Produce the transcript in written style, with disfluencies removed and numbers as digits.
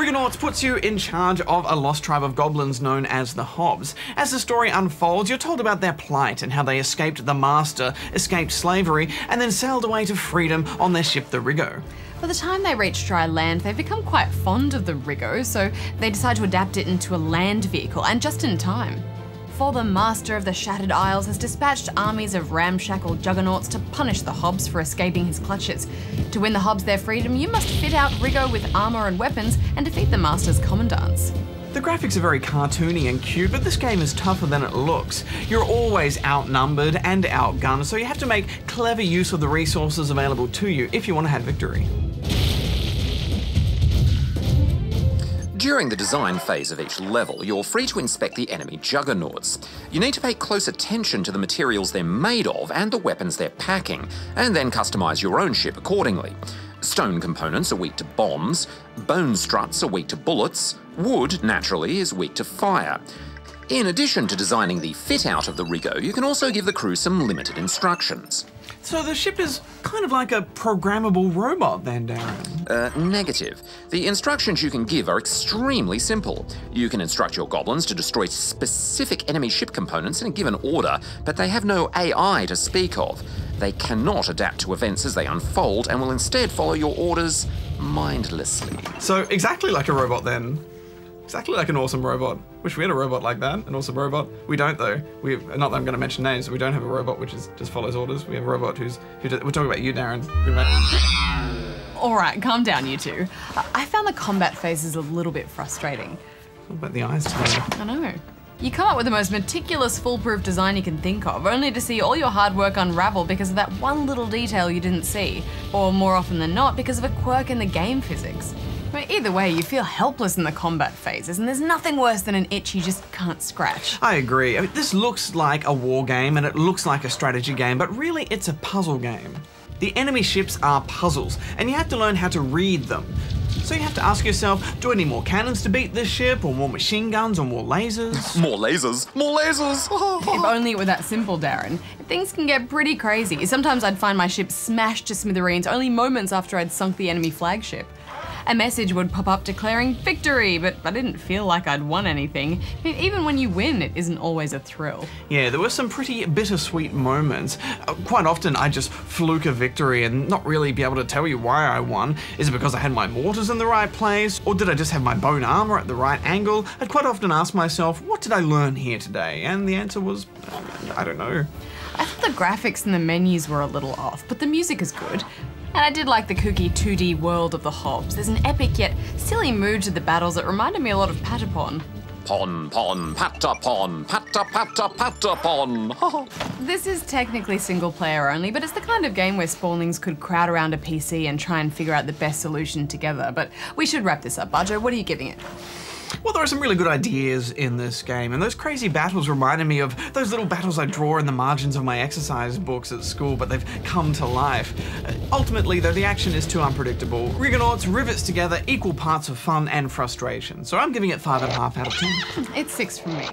Rigonauts puts you in charge of a lost tribe of goblins known as the Hobs. As the story unfolds, you're told about their plight and how they escaped the Master, escaped slavery, and then sailed away to freedom on their ship the Rigo. By the time they reach dry land, they've become quite fond of the Rigo, so they decide to adapt it into a land vehicle, and just in time. For the Master of the Shattered Isles has dispatched armies of ramshackle juggernauts to punish the Hobs for escaping his clutches. To win the Hobs their freedom, you must fit out Rigo with armour and weapons and defeat the Master's commandants. The graphics are very cartoony and cute, but this game is tougher than it looks. You're always outnumbered and outgunned, so you have to make clever use of the resources available to you if you want to have victory. During the design phase of each level, you're free to inspect the enemy juggernauts. You need to pay close attention to the materials they're made of and the weapons they're packing, and then customise your own ship accordingly. Stone components are weak to bombs, bone struts are weak to bullets, wood, naturally, is weak to fire. In addition to designing the fit-out of the Rigo, you can also give the crew some limited instructions. So the ship is kind of like a programmable robot then, Darren? Negative. The instructions you can give are extremely simple. You can instruct your goblins to destroy specific enemy ship components in a given order, but they have no AI to speak of. They cannot adapt to events as they unfold and will instead follow your orders mindlessly. So exactly like a robot then. Exactly like an awesome robot. Wish we had a robot like that, an awesome robot. We don't though. Not that I'm going to mention names, we don't have a robot which just follows orders. We have a robot we're talking about you, Darren. Alright, calm down you two. I found the combat phases a little bit frustrating. What about the eyes today? I know. You come up with the most meticulous foolproof design you can think of, only to see all your hard work unravel because of that one little detail you didn't see, or more often than not, because of a quirk in the game physics. I mean, either way, you feel helpless in the combat phases, and there's nothing worse than an itch you just can't scratch. I agree. I mean, this looks like a war game and it looks like a strategy game, but really it's a puzzle game. The enemy ships are puzzles, and you have to learn how to read them. So you have to ask yourself, do I need more cannons to beat this ship, or more machine guns, or more lasers? More lasers! More lasers! If only it were that simple, Darren. Things can get pretty crazy. Sometimes I'd find my ship smashed to smithereens only moments after I'd sunk the enemy flagship. A message would pop up declaring victory, but I didn't feel like I'd won anything. I mean, even when you win, it isn't always a thrill. Yeah, there were some pretty bittersweet moments. Quite often I just fluke a victory and not really be able to tell you why I won. Is it because I had my mortars in the right place? Or did I just have my bone armor at the right angle? I'd quite often ask myself, what did I learn here today? And the answer was, I don't know. I thought the graphics and the menus were a little off, but the music is good. And I did like the kooky 2D world of the Hobs. There's an epic yet silly mood to the battles that reminded me a lot of Patapon. Pon, pon, patapon, patapon. This is technically single player only, but it's the kind of game where spawnlings could crowd around a PC and try and figure out the best solution together. But we should wrap this up. Bajo, what are you giving it? Well, there are some really good ideas in this game, and those crazy battles reminded me of those little battles I draw in the margins of my exercise books at school, but they've come to life. Ultimately, though, the action is too unpredictable. Rigonauts rivets together equal parts of fun and frustration, so I'm giving it 5.5 out of 10. It's 6 from me.